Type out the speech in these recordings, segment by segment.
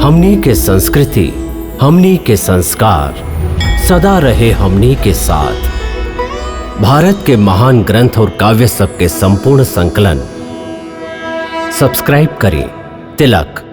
हमनी के संस्कृति, हमनी के संस्कार सदा रहे हमनी के साथ। भारत के महान ग्रंथ और काव्य सब के संपूर्ण संकलन सब्सक्राइब करें तिलक।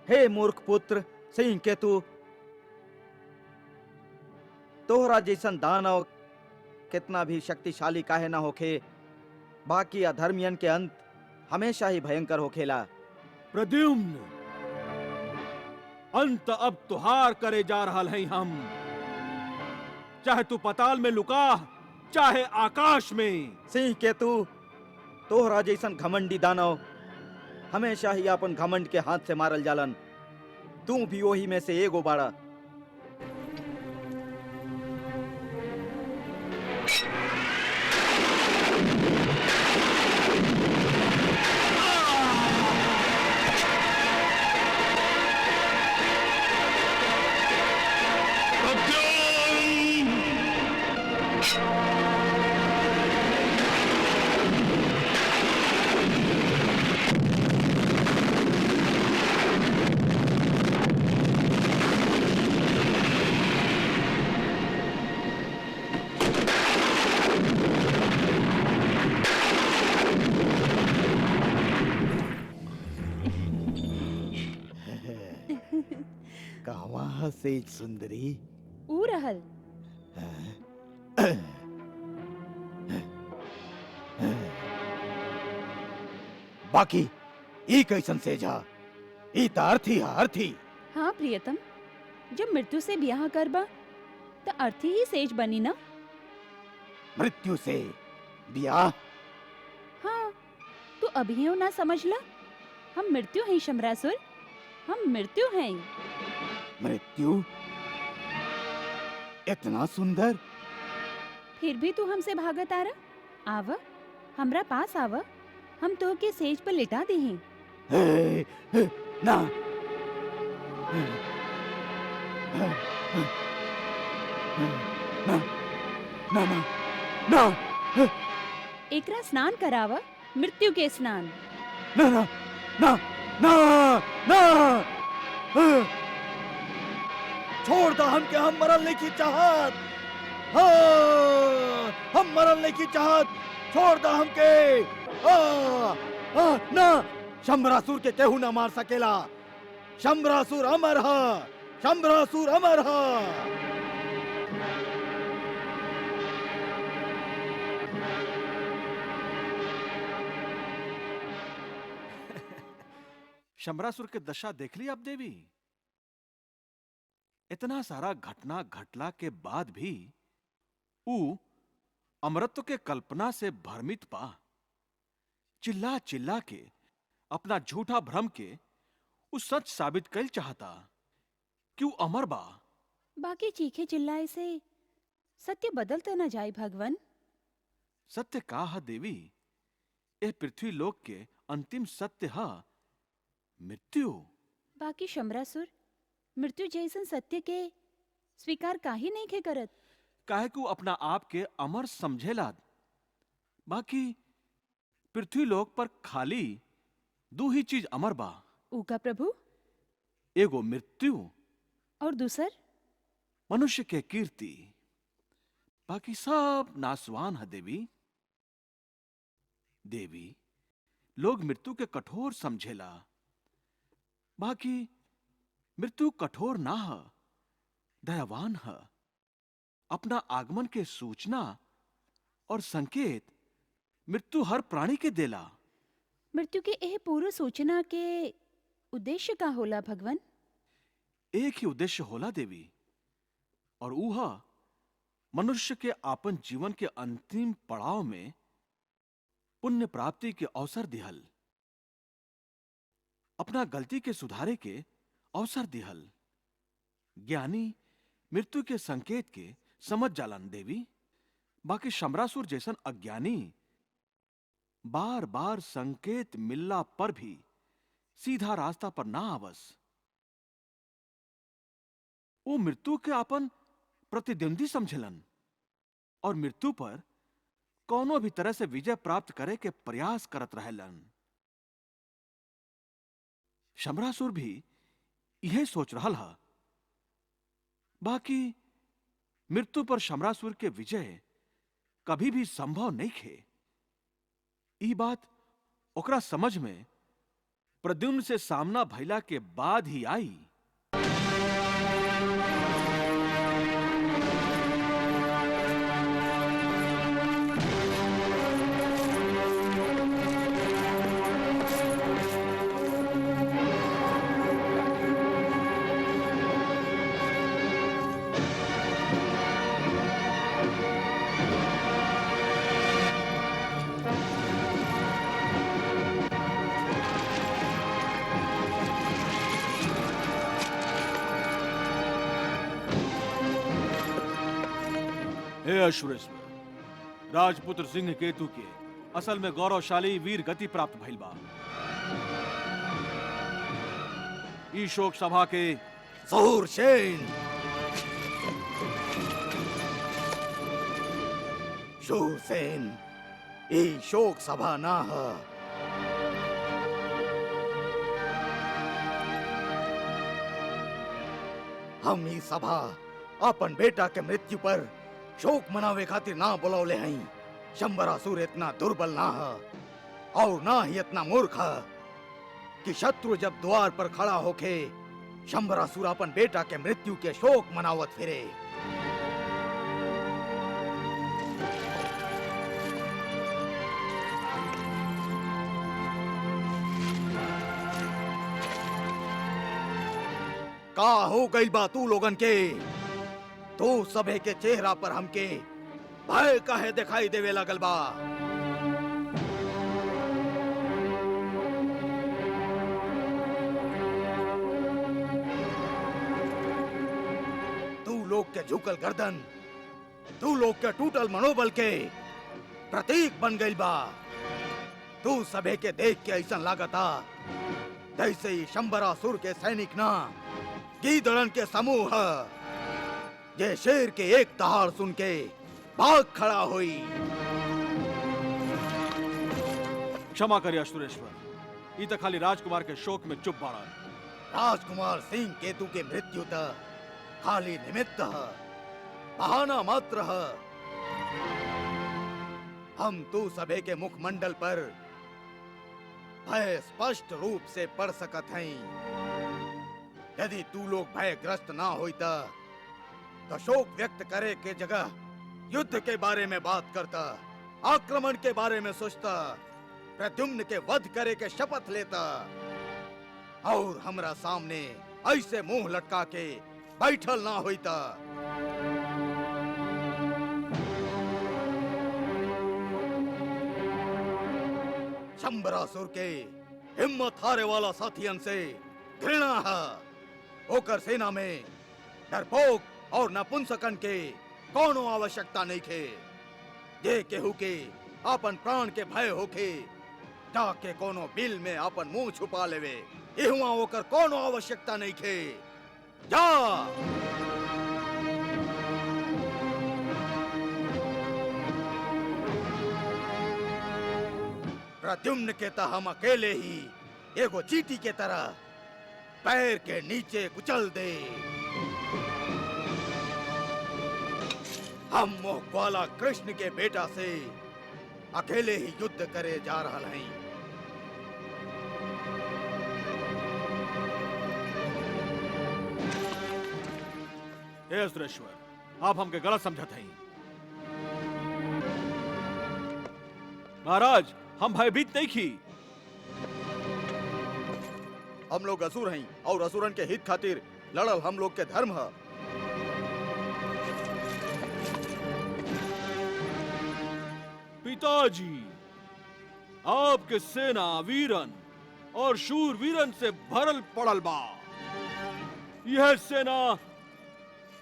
हे मूर्ख पुत्र सिंह केतु, तोहरा जैसन दानव कितना भी शक्तिशाली काहे ना होखे, बाकी अधर्मियन के अंत हमेशा ही भयंकर होखेला। प्रद्युम्न, अंत अब तुहार करे जा रहल हैं हम। चाहे तू पताल में लुका, चाहे आकाश में। सिंह केतु, तोहरा जैसन घमंडी दानव हमेशा ही अपन घमंड के हाथ से मारल जालन। तू भी वही में से एगो बाड़ा। कहवा से सुंदरी ऊ रहल। बाकी ई कैसन सेजा? ई त अर्थी। हाँ प्रियतम, जब मृत्यु से ब्याह करबा तो अर्थी ही सेज बनी ना। मृत्यु से ब्याह? हाँ, तू अभी ना समझ ला। हम मृत्यु हैं शंबरासुर, हम मृत्यु हैं। मृत्यु इतना सुंदर? फिर भी तू हमसे भागत आ रहा। आवा, हमरा पास आवा, हम तो के सेज पर लिटा दी हैं। ना, ना, ना, ना, ना। एकरा स्नान करावा, मृत्यु के स्नान। ना, ना, ना, ना, ना। छोड़ दा हमके, हम मरल नहीं की चाहत। हाँ, हम मरल नहीं की चाहत। छोड़ दा हमके। ना, शंबरासुर के केहू ना मार सकेला। शंबरासुर अमर है, शंबरासुर अमर है। शंबरासुर के दशा देख ली आप देवी? इतना सारा घटना घटला के बाद भी ऊ अमरत्व के कल्पना से भ्रमित पा चिल्ला चिल्ला के अपना झूठा भ्रम के ऊ सच साबित कर चाहता कि ऊ अमर बा। बाकी चीखे चिल्लाए से सत्य बदल तो न जाए भगवान। सत्य का है देवी? यह पृथ्वी लोक के अंतिम सत्य है मृत्यु। बाकी शंबरासुर मृत्यु जैसन सत्य के स्वीकार काहे नहीं खे करत? काहे को अपना आप के अमर समझेला। बाकी पृथ्वी लोक पर खाली दो ही चीज अमर बा। ऊका प्रभु? एगो मृत्यु और दूसर मनुष्य के कीर्ति। बाकी सब नासवान है देवी। देवी, लोग मृत्यु के कठोर समझेला, बाकी मृत्यु कठोर ना है, दयावान है। अपना आगमन के सूचना और संकेत मृत्यु हर प्राणी के देला। मृत्यु के एह पूर्व सूचना के उद्देश्य का होला भगवान? एक ही उद्देश्य होला देवी, और ऊहा मनुष्य के आपन जीवन के अंतिम पड़ाव में पुण्य प्राप्ति के अवसर दिहल, अपना गलती के सुधारे के अवसर दिहल। ज्ञानी मृत्यु के संकेत के समझ जालन देवी। बाकी शंबरासुर जैसन अज्ञानी बार बार संकेत मिलला पर भी सीधा रास्ता पर ना आवस। वो मृत्यु के अपन प्रतिद्वंदी समझलन और मृत्यु पर कोनो भी तरह से विजय प्राप्त करे के प्रयास करत रहलन। शंबरासुर भी यह सोच रहल हा। बाकी मृत्यु पर शंबरासुर के विजय कभी भी संभव नहीं खे। ई बात ओकरा समझ में प्रद्युम्न से सामना भइला के बाद ही आई। हे अश्वरेश्वर, राजपुत्र सिंह केतु के असल में गौरवशाली वीर गति प्राप्त भइल बा। ई शोक सभा के सूरसेन, शूरसेन, ई शोक सभा ना है। हम ई सभा अपन बेटा के मृत्यु पर शोक मनावे खातिर ना बुलावले हई। शंबरासुर इतना दुर्बल ना है और ना ही इतना मूर्ख है कि शत्रु जब द्वार पर खड़ा होके शंबरासुर अपन बेटा के मृत्यु के शोक मनावत फिरे। का हो गई बा तू लोगन के? तू सभे के चेहरा पर हमके भय काहे दिखाई देवे लगल बा? तू लोग के झुकल गर्दन, तू लोग के टूटल मनोबल के प्रतीक बन गई बा। तू सभे के देख के ऐसा लागता जैसे ही शंबरासुर के सैनिक ना गीदड़न के समूह है जे शेर के एक दहाड़ सुन के भाग खड़ा हुई। क्षमा करिए अश्वरेश्वर, ई त खाली राजकुमार के शोक में चुप बाड़ा। राजकुमार सिंह केतु के मृत्यु तक खाली निमित्त है, बहाना मात्र है। हम तू सभे के मुखमंडल पर भय स्पष्ट रूप से पढ़ सकत हैं। यदि तू लोग भयग्रस्त ना होता तो शोक व्यक्त करे के जगह युद्ध के बारे में बात करता, आक्रमण के बारे में सोचता, प्रद्युम्न के वध करे के शपथ लेता। और हमरा सामने ऐसे मुंह लटका के बैठल ना होई ता शंबरासुर के हिम्मत हारे वाला साथियन से घृणा है। ओकर सेना में डरपोक और नपुंसकन के कोनो आवश्यकता नहीं थे। जे केहू के अपन प्राण के भय होके जाके कोनो बिल में अपन मुंह छुपा लेवे, इहुआ ओकर कोनो आवश्यकता नहीं थे। जा प्रद्युम्न के ता हम अकेले ही एगो चींटी के तरह पैर के नीचे कुचल दे। हम मोह ग्वाला कृष्ण के बेटा से अकेले ही युद्ध करे जा रहा हैं। हे असुरेश्वर, आप हमके गलत समझत हैं। महाराज, हम भयभीत नहीं की। हम लोग असुर हैं और असुरन के हित खातिर लड़ल हम लोग के धर्म है। पिताजी, आपके सेना वीरन और शूर वीरन से भरल पड़ल बा। यह सेना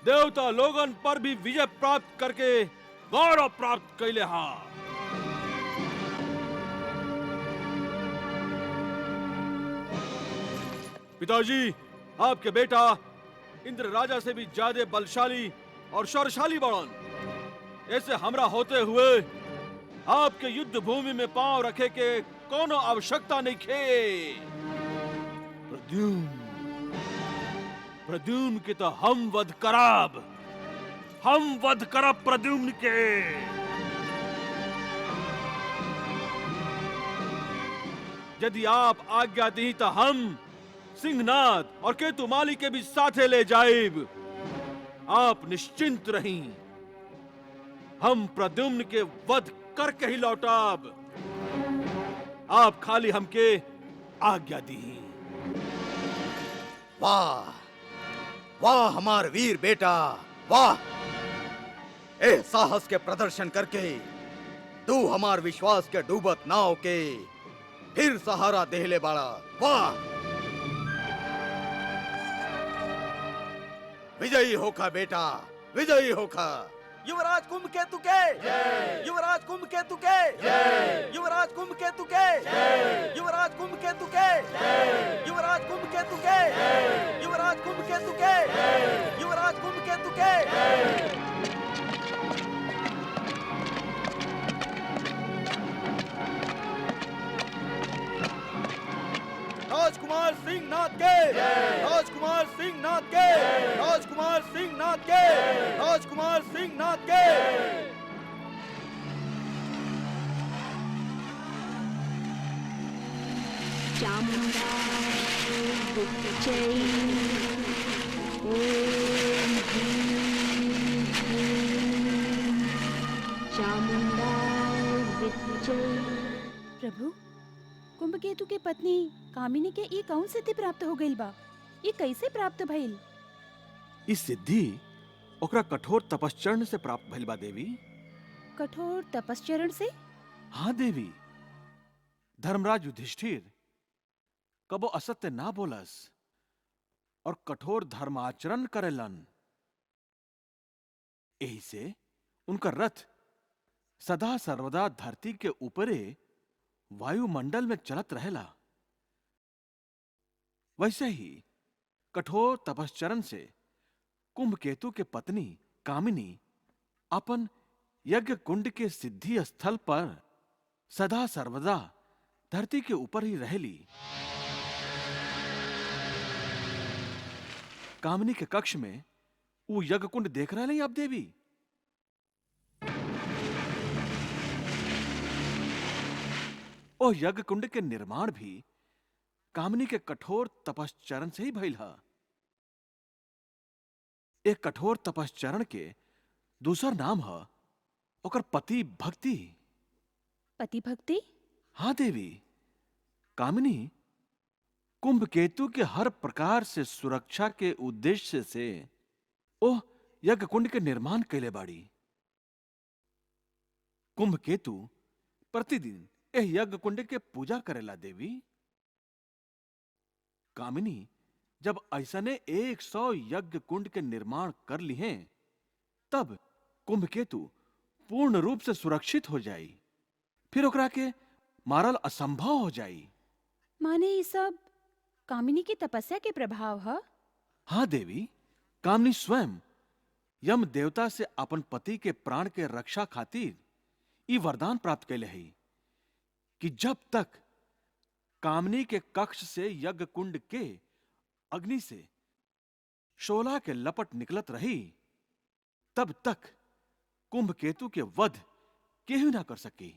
देवता लोगन पर भी विजय प्राप्त करके गौरव प्राप्त कैले हा। पिताजी, आपके बेटा इंद्र राजा से भी ज्यादा बलशाली और शौर्यशाली बड़न। ऐसे हमरा होते हुए आपके युद्ध भूमि में पांव रखे के कोनो आवश्यकता नहीं खे। प्रद्युम्न के तो हम वध करब, हम वध करब प्रद्युम्न के। यदि आप आज्ञा दी तो हम सिंहनाद और केतुमाली के भी साथे ले जाइब। आप निश्चिंत रहीं, हम प्रद्युम्न के वध करके ही लौटाब। आप खाली हमके आज्ञा दी। वाह वाह हमार वीर बेटा, वाह! ए साहस के प्रदर्शन करके तू हमार विश्वास के डूबत नाव के फिर सहारा देहले बाड़ा। वाह! विजयी होखा बेटा, विजयी होखा। युवराज कुंभकेतु के जय, युवराज कुंभकेतु के जय, युवराज कुंभकेतु के जय, युवराज कुंभकेतु के जय, युवराज कुंभकेतु के जय, युवराज कुंभकेतु के जय, युवराज कुंभकेतु के जय। राजकुमार सिंह नाथ के जय, राजकुमार सिंह नाथ के जय, राजकुमार सिंह नाथ के जय, राजकुमार सिंह नाथ के जय। चामुंडा विजयी, ओम ह्रीं ह्रीं चामुंडा विजयी। प्रभु, कुंभकेतु के पत्नी कामिनी के ई कौन सिद्धि प्राप्त हो गइल बा? ये कैसे प्राप्त भइल? इस सिद्धि ओकरा कठोर तपश्चरण से प्राप्त भइल बा देवी। कठोर तपश्चरण से? हाँ देवी, धर्मराज युधिष्ठिर कबो असत्य ना बोलस और कठोर धर्माचरण करेलन। यही से उनका रथ सदा सर्वदा धरती के ऊपरे वायुमंडल में चलत रहेला। वैसे ही कठोर तपश्चरण से कुंभकेतु के पत्नी कामिनी अपन यज्ञ कुंड के सिद्धि स्थल पर सदा सर्वदा धरती के ऊपर ही रहेली। कामिनी के कक्ष में वो यज्ञ कुंड देख रहे हैं आप देवी। ओ यज्ञ कुंड के निर्माण भी कामिनी के कठोर तपश्चरण से ही भइल हा। एक कठोर तपश्चरण के दूसर नाम है ओकर पति भक्ति। पति भक्ति? हाँ देवी, कामिनी कुंभकेतु के हर प्रकार से सुरक्षा के उद्देश्य से ओह यज्ञ कुंड के निर्माण कैले बाड़ी। कुंभकेतु प्रतिदिन एह यज्ञ कुंड के पूजा करेला देवी। कामिनी, जब ऐसने 100 यज्ञ कुंड के निर्माण कर ली हैं, तब कुंभकेतु पूर्ण रूप से सुरक्षित हो जाई, फिर ओकरा के मारल असंभव हो जाई। माने ये सब कामिनी की तपस्या के प्रभाव है? हाँ देवी, कामिनी स्वयं यम देवता से अपन पति के प्राण के रक्षा खातिर ई वरदान प्राप्त कैले है कि जब तक कामिनी के कक्ष से यज्ञ कुंड के अग्नि से शोला के लपट निकलत रही, तब तक कुंभकेतु के वध केहू ना कर सके।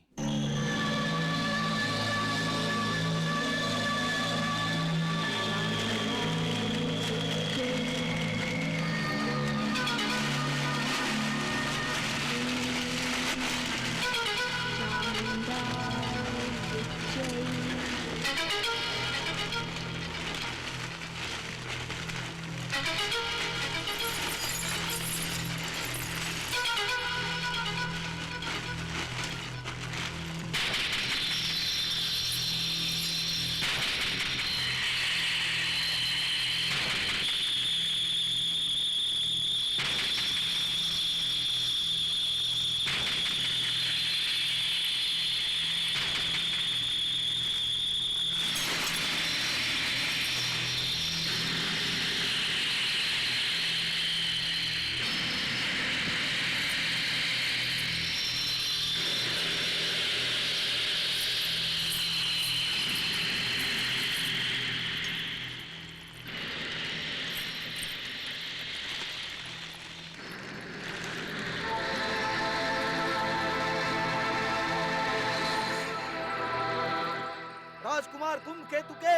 राजकुमार धूमकेतु के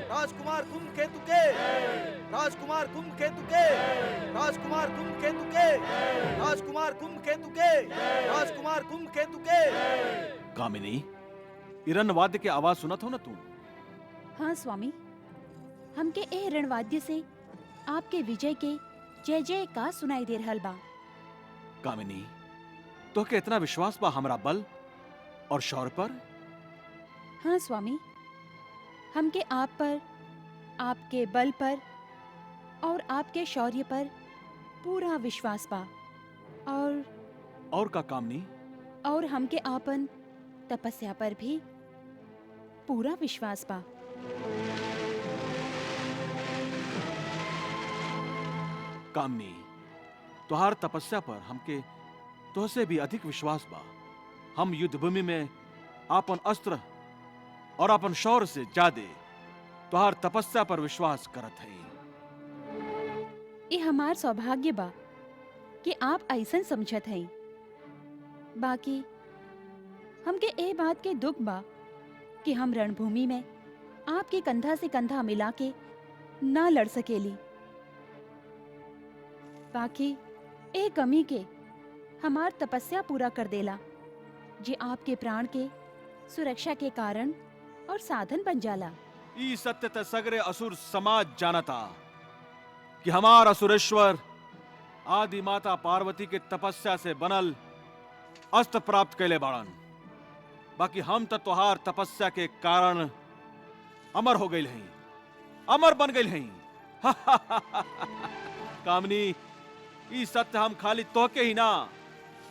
राजकुमार धूमकेतु के राजकुमार धूमकेतु के राजकुमार धूमकेतु के राजकुमार धूमकेतु के राजकुमार धूमकेतु के। कामिनी, इरन वाद्य के आवाज सुनत हो ना तू? हाँ स्वामी, हमके ए रणवाद्य से आपके विजय के जय जय का सुनाई दे रहल बा। कामिनी, तो के इतना विश्वास बा हमरा बल और शौर्य पर? हाँ स्वामी, हमके आप पर, आपके बल पर और आपके शौर्य पर पूरा विश्वास बा। और का कामिनी? और हमके आपन तपस्या पर भी पूरा विश्वास बा। कामिनी, तुहार तपस्या पर हमके तुहसे भी अधिक विश्वास बा। हम युद्ध भूमि में आपन अस्त्र और अपन शौर्य से ज्यादा तुहार तपस्या पर विश्वास करत है। ये हमार सौभाग्य बा कि आप ऐसन समझत हैं। बाकी हमके ए बात के दुख बा कि हम रणभूमि में आपके कंधा से कंधा मिला के ना लड़ सकेली। बाकी ए कमी के हमार तपस्या पूरा कर देला, जे आपके प्राण के सुरक्षा के कारण और साधन बन जाला। ई सत्य त सगरे असुर समाज जानता कि हमार असुरेश्वर आदि माता पार्वती के तपस्या से बनल अस्त्र प्राप्त कैले बाड़न। बाकी हम त तोहार तपस्या के कारण अमर हो गई हैं, अमर बन गई हैं। कामिनी, ई सत्य हम खाली तोहके ही ना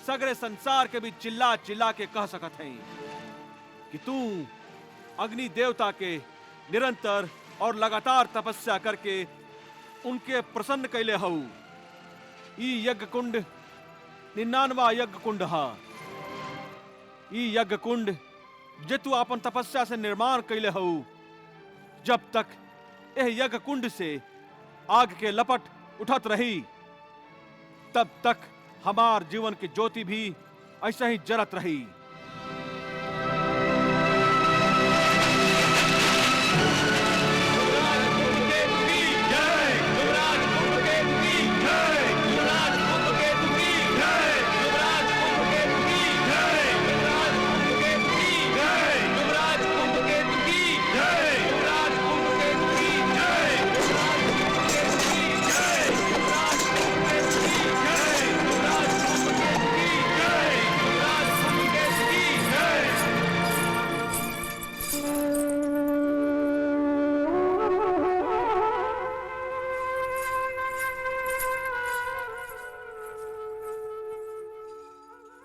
सगरे संसार के भी चिल्ला चिल्ला के कह सकत हैं कि तू अग्नि देवता के निरंतर और लगातार तपस्या करके उनके प्रसन्न कैले हऊ। ई यज्ञ कुंड 99वां यज्ञ कुंड हा। ई यज्ञ कुंड जे तू अपन तपस्या से निर्माण कैले हऊ, जब तक यह यज्ञ कुंड से आग के लपट उठत रही, तब तक हमार जीवन की ज्योति भी ऐसा ही जलत रही।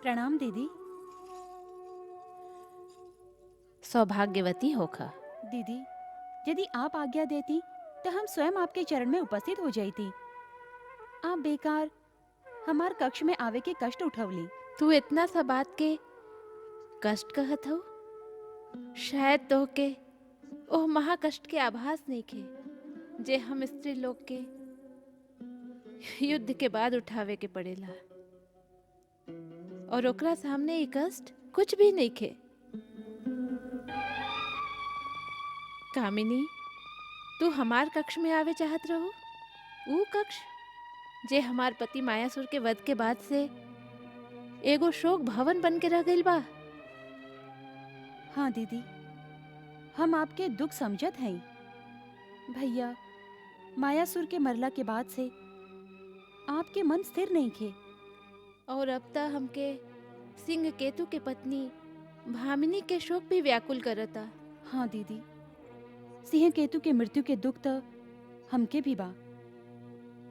प्रणाम दीदी। सौभाग्यवती होखा। दीदी, यदि आप आज्ञा देती तो हम स्वयं आपके चरण में उपस्थित हो जाती। आप बेकार हमार कक्ष में आवे के कष्ट उठवली। तू इतना सा बात के कष्ट कहत हो? शायद तो के ओह महाकष्ट के आभास नहीं खे जे हम स्त्री लोग के युद्ध के बाद उठावे के पड़ेला, और ओकरा सामने ये कष्ट कुछ भी नहीं खे। कामिनी, तू हमार कक्ष में आवे चाहत रहो? ऊ कक्ष जे हमार पति मायासुर के वध के बाद से एगो शोक भवन बन के रह गइल बा। हाँ दीदी, हम आपके दुख समझत हैं। भैया, मायासुर के मरला के बाद से आपके मन स्थिर नहीं थे। और अब तक हमके सिंह केतु के पत्नी भामिनी के शोक भी व्याकुल करता। हाँ दीदी, सिंह केतु के मृत्यु के दुख तो हमके भी बा।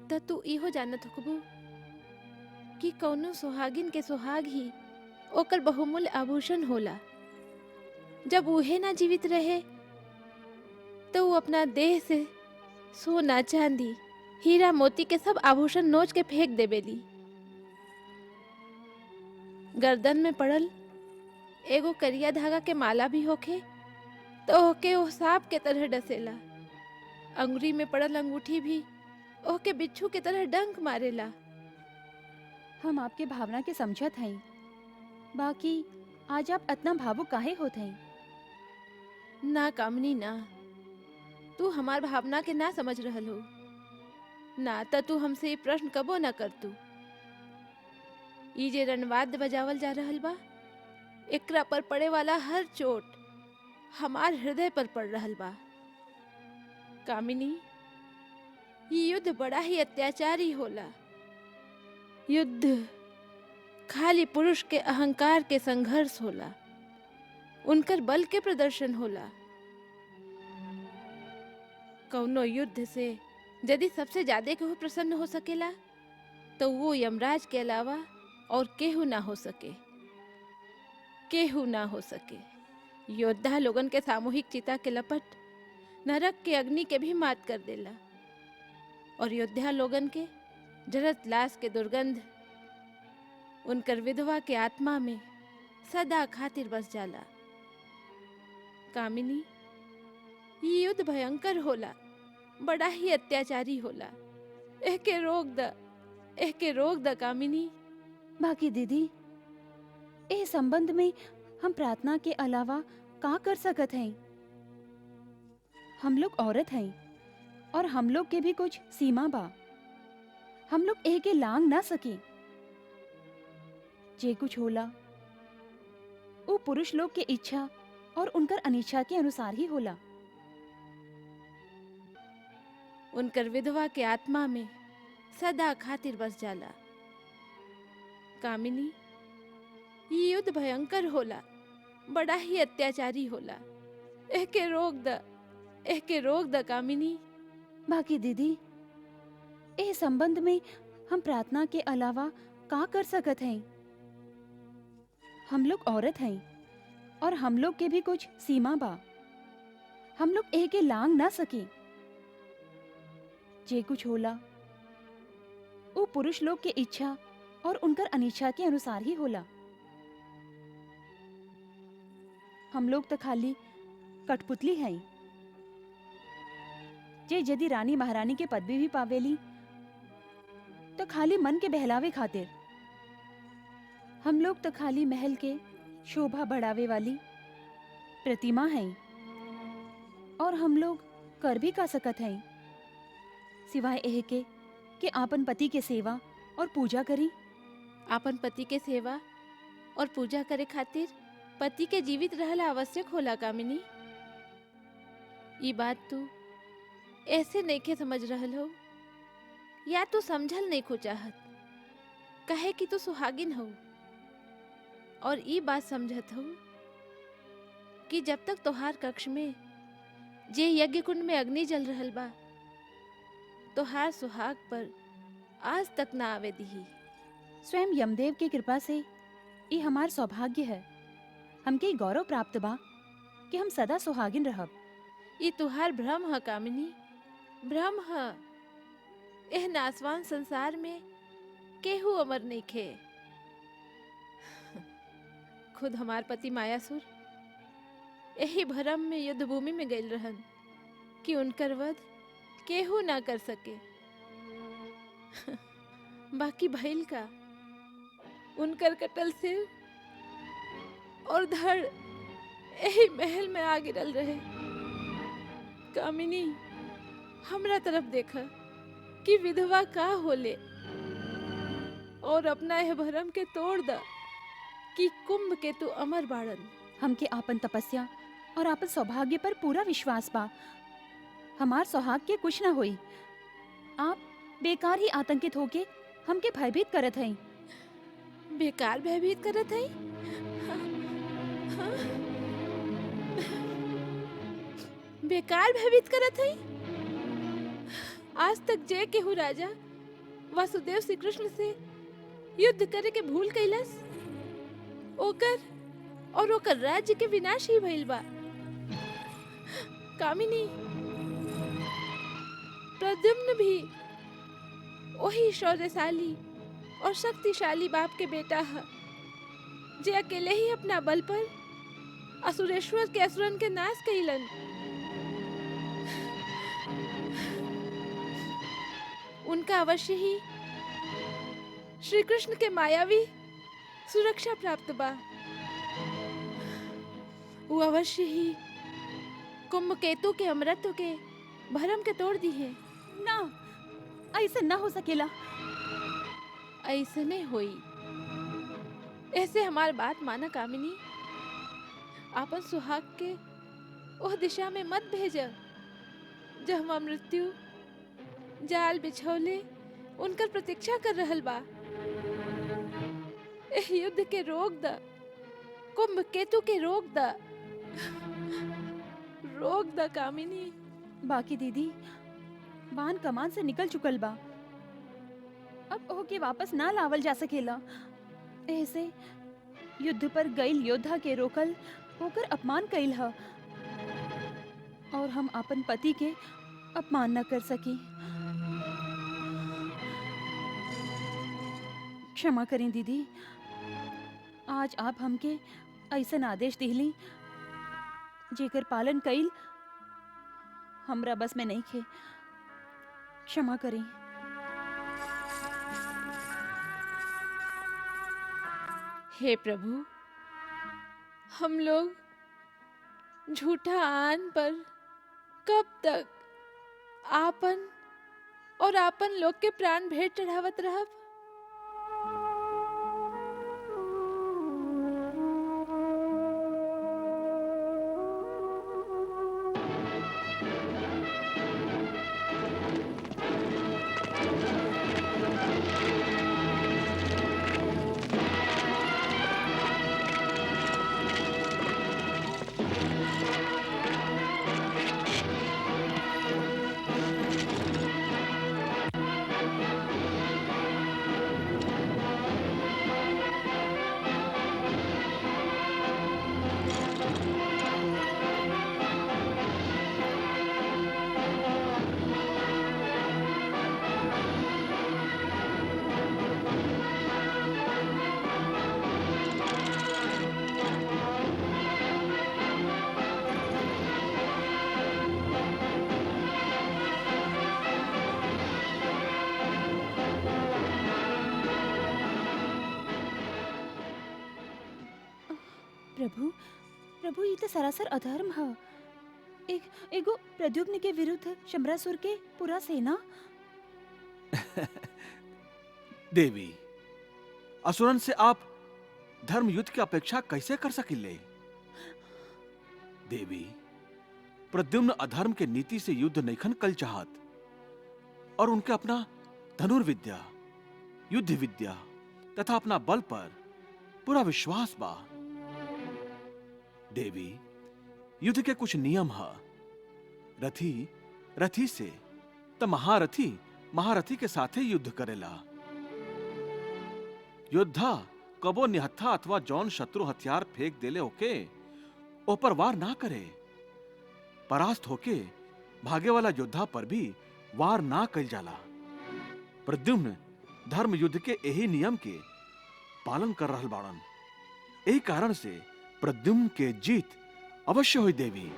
त तू इहो जानत होकबू कि कौनो सुहागिन के सुहाग ही ओकर बहुमूल्य आभूषण होला। जब उहे ना जीवित रहे तो वो अपना देह से सोना चांदी हीरा मोती के सब आभूषण नोच के फेंक देबेली। गर्दन में पड़ल एगो करिया धागा के माला भी होखे तो ओके ओ सांप के तरह डसेला। अंगुरी में पड़ल अंगूठी भी ओके बिच्छू के तरह डंक मारेला। हम आपके भावना के समझत हैं, बाकी आज आप इतना भावुक काहे होत हैं? ना कामनी ना, तू हमार भावना के ना समझ रहल हो। ना त तू हमसे ये प्रश्न कबो ना कर तू। ई जे रणवाद्य बजावल जा रहल बा, एकरा पर पड़े वाला हर चोट हमार हृदय पर पड़ रहल बा। कामिनी, ये युद्ध बड़ा ही अत्याचारी होला। युद्ध खाली पुरुष के अहंकार के संघर्ष होला, उनकर बल के प्रदर्शन होला। कौनो युद्ध से यदि सबसे ज्यादा केहू प्रसन्न हो सकेला तो वो यमराज के अलावा और केहू ना हो सके। केहू ना हो सके। योद्धा लोगन के सामूहिक चिता के लपट नरक के अग्नि के भी मात कर देला, और योद्धा लोगन के जरत लाश के दुर्गंध उनकर विधवा के आत्मा में सदा खातिर बस जाला। कामिनी, ये युद्ध भयंकर होला, बड़ा ही अत्याचारी होला। एके रोक द कामिनी। बाकी दीदी, ए संबंध में हम प्रार्थना के अलावा का कर सकत हैं? हम लोग औरत हैं और हम लोग के भी कुछ सीमा बा। हम लोग एक के लांग ना सके। जे कुछ होला वो पुरुष लोग के इच्छा और उनकर अनिच्छा के अनुसार ही होला। उनकर विधवा के आत्मा में सदा खातिर बस जाला। कामिनी, ये युद्ध भयंकर होला, बड़ा ही अत्याचारी होला। एके रोक द कामिनी। बाकी दीदी, ए संबंध में हम प्रार्थना के अलावा का कर सकत हैं? हम लोग औरत हैं और हम लोग के भी कुछ सीमा बा। हम लोग एक के लांग ना सके। जे कुछ होला वो पुरुष लोग के इच्छा और उनकर अनिच्छा के अनुसार ही होला। हम लोग तो खाली कठपुतली हैं। जे यदि रानी महारानी के पदवी भी पावेली तो खाली मन के बहलावे खातिर। हम लोग तो खाली महल के शोभा बढ़ावे वाली प्रतिमा हैं, और हम लोग कर भी का सकत हैं सिवाय एह के कि आपन पति के सेवा और पूजा करी। आपन पति के सेवा और पूजा करे खातिर पति के जीवित रहला आवश्यक होला। कामिनी, ये बात तू ऐसे नहीं के समझ रहल हो, या तू समझल नहीं को चाहत। कहे कि तू सुहागिन हो और ये बात समझत हो कि जब तक तोहार कक्ष में जे यज्ञ कुंड में अग्नि जल रहल बा, तोहार सुहाग पर आज तक ना आवे दीही। स्वयं यमदेव की कृपा से ये हमार सौभाग्य है। हमके ई गौरव प्राप्त बा कि हम सदा सुहागिन रहब। ये तुहार भ्रम है कामिनी, भ्रम है। एह नासवान संसार में केहू अमर नहीं खे। खुद हमार पति मायासुर यही भरम में युद्ध भूमि में गए रहन कि उनकर वध केहू ना कर सके। बाकी भइल का, उनकर कटल सिर और धड़ यही महल में आ गिरल रहे। कामिनी, हमरा तरफ देखा कि विधवा का होले और अपना यह भरम के तोड़ दा कि कुंभ के तू अमर बाड़न। हमके आपन तपस्या और आपन सौभाग्य पर पूरा विश्वास बा। हमार सौभाग्य के कुछ न होई। आप बेकार ही आतंकित होके हमके भयभीत करत हई। बेकार भयभीत करत है। बेकार भयभीत करत है। आज तक जे केहू राजा वासुदेव श्री कृष्ण से युद्ध करे के भूल कैलस, ओकर राज्य के विनाश ही भइल बा। कामिनी, प्रद्युम्न भी वही शौर्यशाली और शक्तिशाली बाप के बेटा है, जे अकेले ही अपना बल पर असुरेश्वर के असुरन के नाश कइलन। उनका अवश्य ही श्री कृष्ण के मायावी सुरक्षा प्राप्त बा। वो अवश्य ही कुंभकेतु के अमरत्व के भरम के तोड़ दी है। ना, ऐसे ना हो सकेला। ऐसे नहीं होई। ऐसे हमारी बात माना कामिनी। आपन सुहाग के वह दिशा में मत भेजा जहाँ मृत्यु जाल बिछौले उनकर प्रतीक्षा कर रहल बा। एह युद्ध के रोक दा, कुंभकेतु के रोक दा, रोक दा कामिनी। बाकी दीदी, बाण कमान से निकल चुकल बा। अब ओके वापस ना लावल जा सकेला। ऐसे युद्ध पर गईल योद्धा के रोकल होकर अपमान कइल ह, और हम अपन पति के अपमान न कर सकी। क्षमा करें दीदी। आज आप हमके ऐसन आदेश दिहली जेकर पालन कइल हमरा बस में नहीं खे। क्षमा करें। हे प्रभु, हम लोग झूठा आन पर कब तक आपन और आपन लोग के प्राण भेंट चढ़ावत रहब? प्रभु, ये तो सरासर अधर्म है। एगो प्रद्युम्न के विरुद्ध शम्रासुर के पूरा सेना। देवी, असुरन से आप धर्म युद्ध की अपेक्षा कैसे कर सकिले? देवी, प्रद्युम्न अधर्म के नीति से युद्ध नैखन कल चाहत, और उनके अपना धनुर्विद्या, युद्ध विद्या तथा अपना बल पर पूरा विश्वास बा। देवी, युद्ध के कुछ नियम है। रथी से तो महारथी के साथे युद्ध करेला। योद्धा कबो निहत्था अथवा जौन शत्रु हथियार फेंक देले होके ऊपर वार ना करे। परास्त होके भागे वाला योद्धा पर भी वार ना कइल जाला। प्रद्युम्न धर्म युद्ध के यही नियम के पालन कर रहल बाड़न। यही कारण से प्रद्युम्न के जीत अवश्य हुई देवी।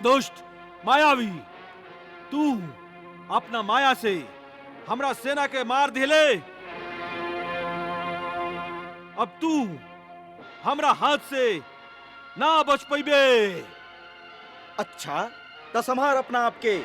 दुष्ट मायावी, तू अपना माया से हमरा सेना के मार दिले। अब तू हमरा हाथ से ना बच पैबे। अच्छा तो संभार अपना आपके।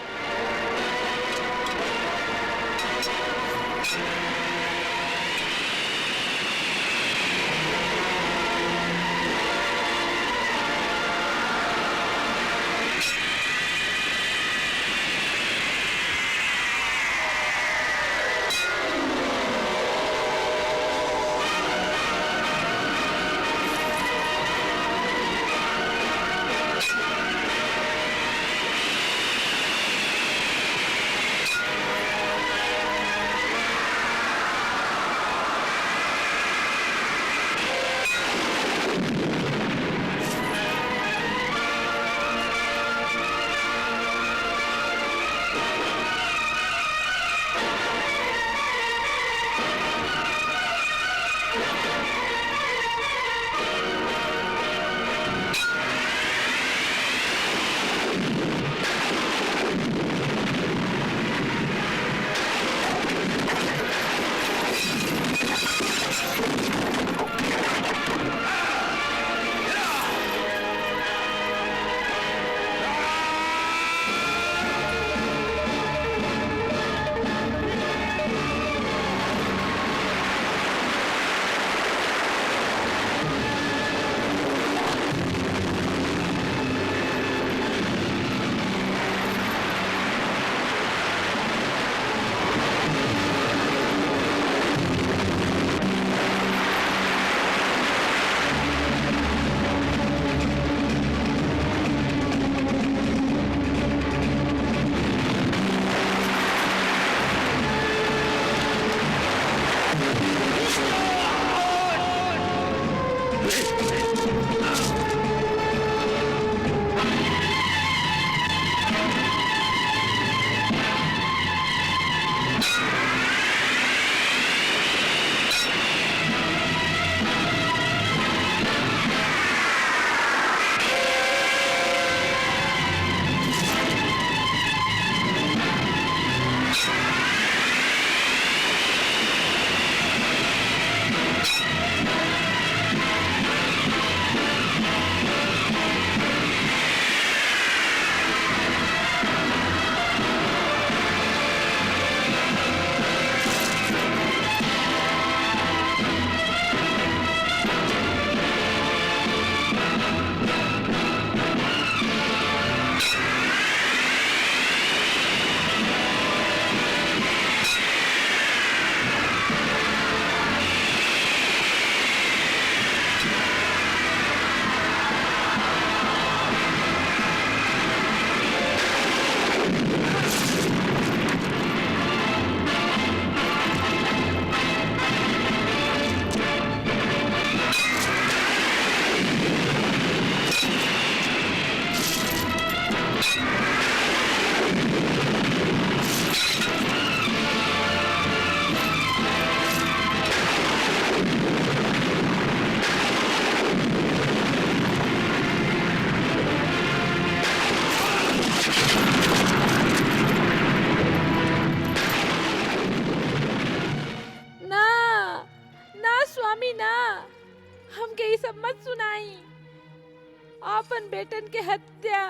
अपन बेटन के हत्या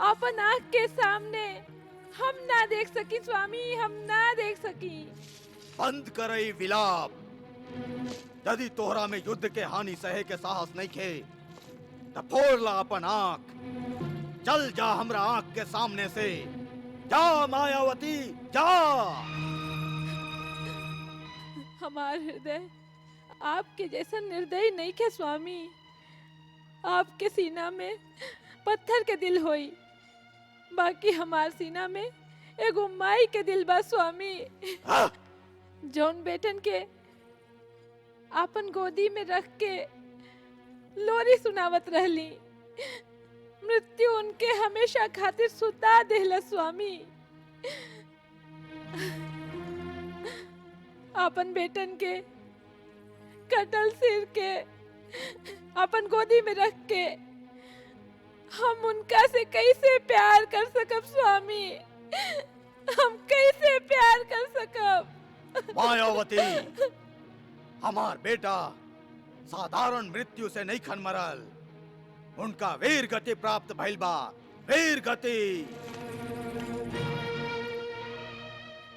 अपन आंख के सामने हम ना देख सकी स्वामी, हम ना देख सकी। बंद करई विलाप। यदि तोहरा में युद्ध के हानि सहे के साहस नहीं खे तो फोड़ ला अपन आंख। चल जा हमरा आंख के सामने से, जा मायावती जा। हमार हृदय आपके जैसा निर्दयी नहीं के स्वामी। आपके सीना में पत्थर के दिल होई, बाकी हमार सीना में एगो माई के दिल बा स्वामी। हाँ? जौन बेटन के आपन गोदी में रख के लोरी सुनावत रहली, मृत्यु उनके हमेशा खातिर सुता देहला स्वामी। आपन बेटन के कटल सिर के अपन गोदी में रख के हम उनका से कैसे प्यार कर सकब स्वामी, हम कैसे प्यार कर सकब। मायावती, हमार बेटा साधारण मृत्यु से नहीं खन मरल, उनका वीर गति प्राप्त भइल बा। वीर गति।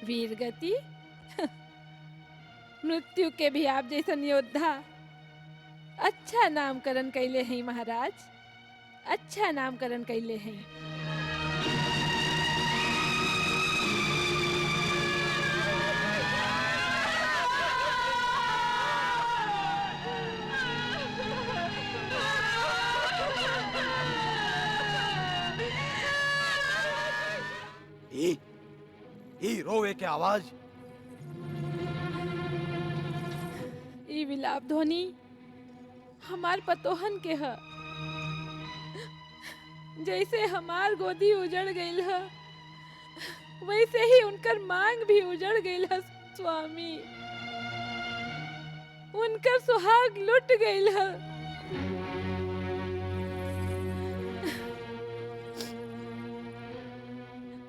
वीर गति? मृत्यु के भी आप जैसन योद्धा अच्छा नामकरण कैले हैं महाराज, अच्छा नामकरण कैले हैं। ई रोवे के आवाज। ई विलाप ध्वनि हमार पतोहन के ह। जैसे हमार गोदी उजड़ गईल ह, वैसे ही उनकर मांग भी उजड़ गईल ह स्वामी। उनकर सुहाग लुट गईल ह।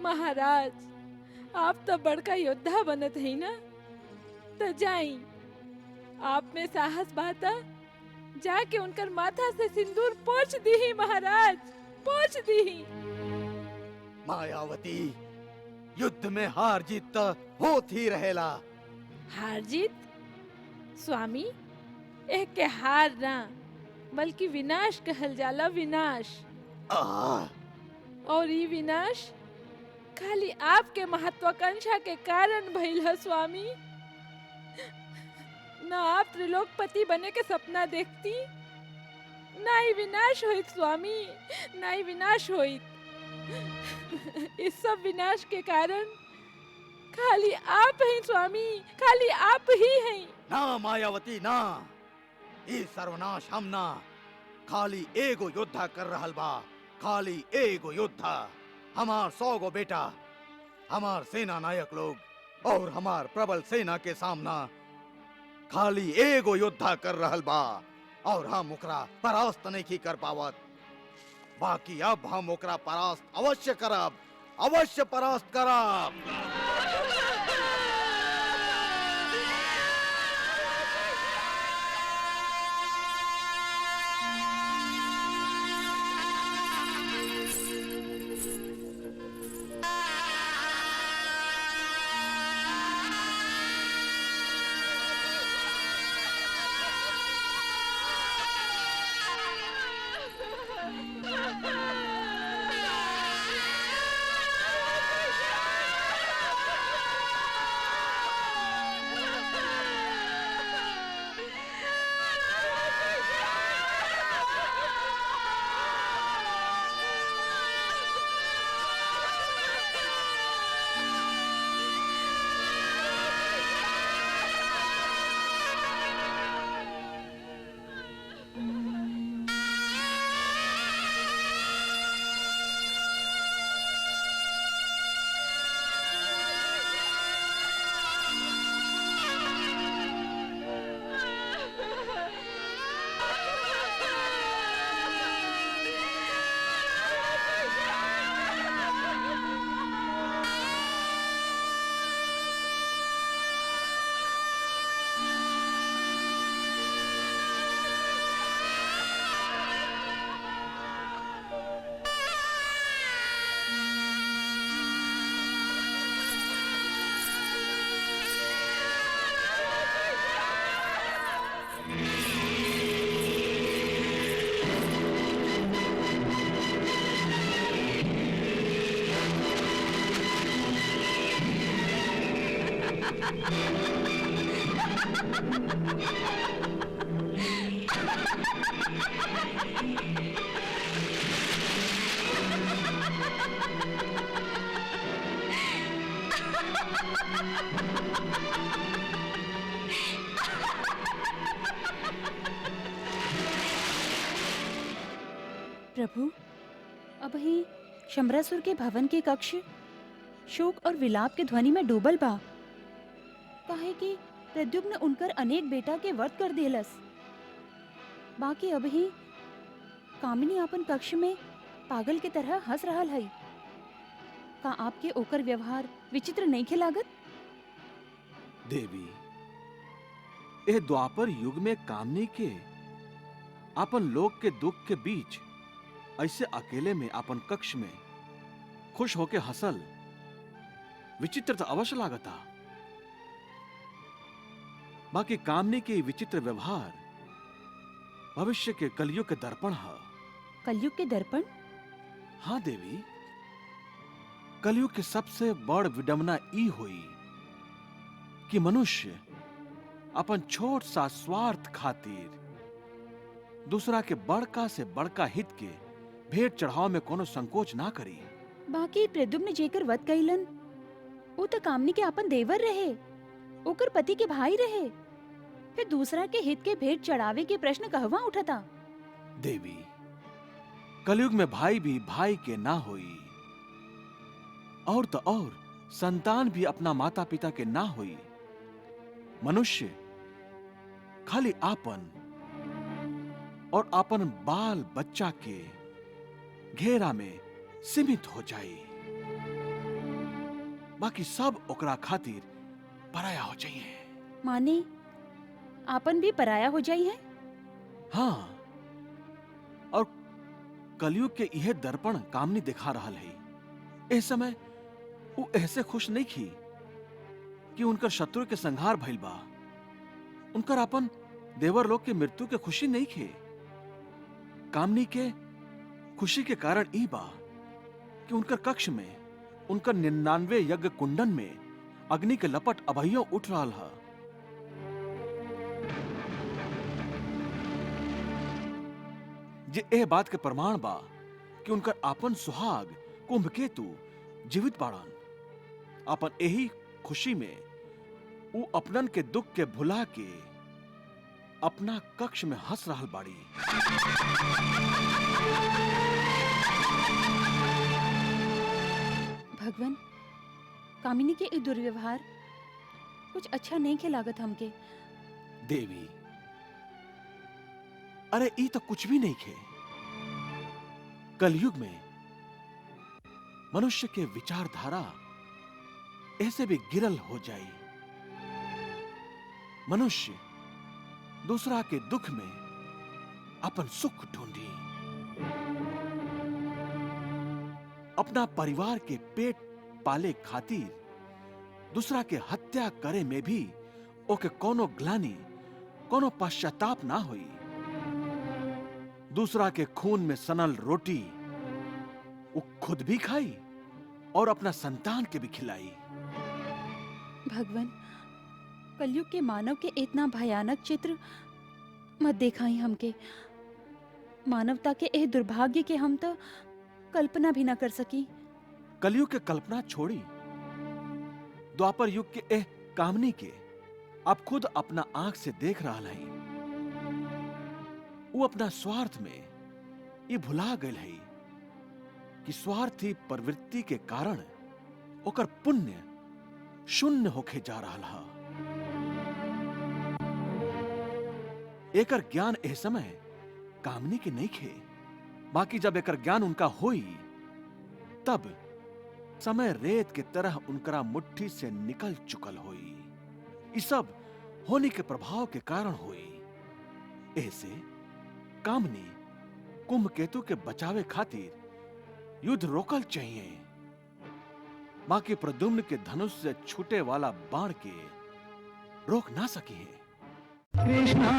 महाराज, आप तो बड़का योद्धा बनत है ना, तो जाई, आप में साहस बाता, जाके उनकर माथा से सिंदूर पोंछ दी ही महाराज, पोंछ दी ही। मायावती, युद्ध में हार जीत तो होत ही रहेला। हार जीत? स्वामी, एक के हार ना बल्कि विनाश कहल जाला, विनाश। और ये विनाश खाली आपके महत्वाकांक्षा के कारण भइल है स्वामी। ना आप त्रिलोकपति बने के सपना देखती, ना ही विनाश होइत स्वामी, ना ही विनाश होइत। इस सब विनाश के कारण खाली आप हैं स्वामी, खाली आप ही हैं। ना मायावती ना, ये सर्वनाश हम ना, खाली एगो योद्धा कर रहल बा, खाली एगो योद्धा। हमार 100 गो बेटा, हमार सेना नायक लोग और हमार प्रबल सेना के सामना खाली एगो योद्धा कर रहल बा, और हम ओकरा परास्त नहीं कर पावत। बाकी अब हम ओकरा परास्त अवश्य करब, अवश्य परास्त करब। प्रभु, अब ही शम्रासुर के भवन के कक्ष शोक और विलाप के ध्वनि में डूबल बा। काहे कि प्रद्युम्न उनकर अनेक बेटा के वध कर देलस। बाकी अब ही कामिनी अपन कक्ष में पागल के तरह हंस रहल है। का आपके ओकर व्यवहार विचित्र नहीं खे लागत? देवी, ए द्वापर युग में कामनी के अपन लोग के दुख के बीच ऐसे अकेले में अपन कक्ष में खुश होके हंसल विचित्र तो अवश्य लागता। बाकी कामनी के विचित्र व्यवहार भविष्य के कलयुग के दर्पण है। कलयुग के दर्पण? हाँ देवी, कलयुग के सबसे बड़ विडंबना ई हुई कि मनुष्य अपन छोट सा स्वार्थ खातिर दूसरा के बड़का से बड़का हित के भेंट चढ़ाव में कोनो संकोच ना करी। बाकी प्रद्युम्न जेकर वध कइलन वो तो कामनी के अपन देवर रहे, ओकर पति के भाई रहे। फिर दूसरा के हित के भेंट चढ़ावे के प्रश्न कहवा उठता? देवी, कलयुग में भाई भी भाई के ना होई, और तो और संतान भी अपना माता पिता के ना होई। मनुष्य खाली आपन और आपन बाल बच्चा के घेरा में सीमित हो जाई। बाकी सब ओकरा खातिर पराया हो जाइए। माने आपन भी पराया हो जाई है? हाँ, और कलयुग के यह दर्पण कामनी दिखा रहा है। इस समय वो ऐसे खुश नहीं थी कि उनकर शत्रु के संहार भइल बा। उनकर अपन देवर लोग के मृत्यु के खुशी नहीं खे। कामनी के खुशी के कारण ई बा कि उनकर कक्ष में उनकर 99 यज्ञ कुंडन में अग्नि के लपट अभइयों उठ रहा है। जे ए बात के प्रमाण बा कि उनकर आपन सुहाग कुंभकेतु जीवित बाड़न। अपन यही खुशी में वो अपनन के दुख के भुला के अपना कक्ष में हंस रहल बाड़ी। भगवान, कामिनी के ई दुर्व्यवहार कुछ अच्छा नहीं खे लागत हमके। देवी, अरे ई तो कुछ भी नहीं खे। कलयुग में मनुष्य के विचारधारा ऐसे भी गिरल हो जाई। मनुष्य दूसरा के दुख में अपन सुख ढूंढी। अपना परिवार के पेट पाले खातिर दूसरा के हत्या करे में भी ओके कोनो ग्लानि, कोनो पश्चाताप ना हुई। दूसरा के खून में सनल रोटी वो खुद भी खाई और अपना संतान के भी खिलाई। भगवान, कलयुग के मानव के इतना भयानक चित्र मत दिखाई हमके। मानवता के एह दुर्भाग्य के हम तो कल्पना भी ना कर सकी। कलयुग के कल्पना छोड़ी, द्वापर युग के एह कामनी के आप खुद अपना आंख से देख रहा है। वो अपना स्वार्थ में ये भुला गए है कि स्वार्थी प्रवृत्ति के कारण ओकर पुण्य शून्य होके जा रहा है। एकर ज्ञान एह समय कामनी के नहीं खे। बाकी जब एकर ज्ञान उनका होई तब समय रेत के तरह उनकरा मुट्ठी से निकल चुकल होई। ये सब होने के प्रभाव के कारण हुई। ऐसे कामनी कुंभकेतु के बचावे खातिर युद्ध रोकल चाहिए। बाकी प्रद्युम्न के धनुष से छूटे वाला बाण के रोक ना सकी है। कृष्णा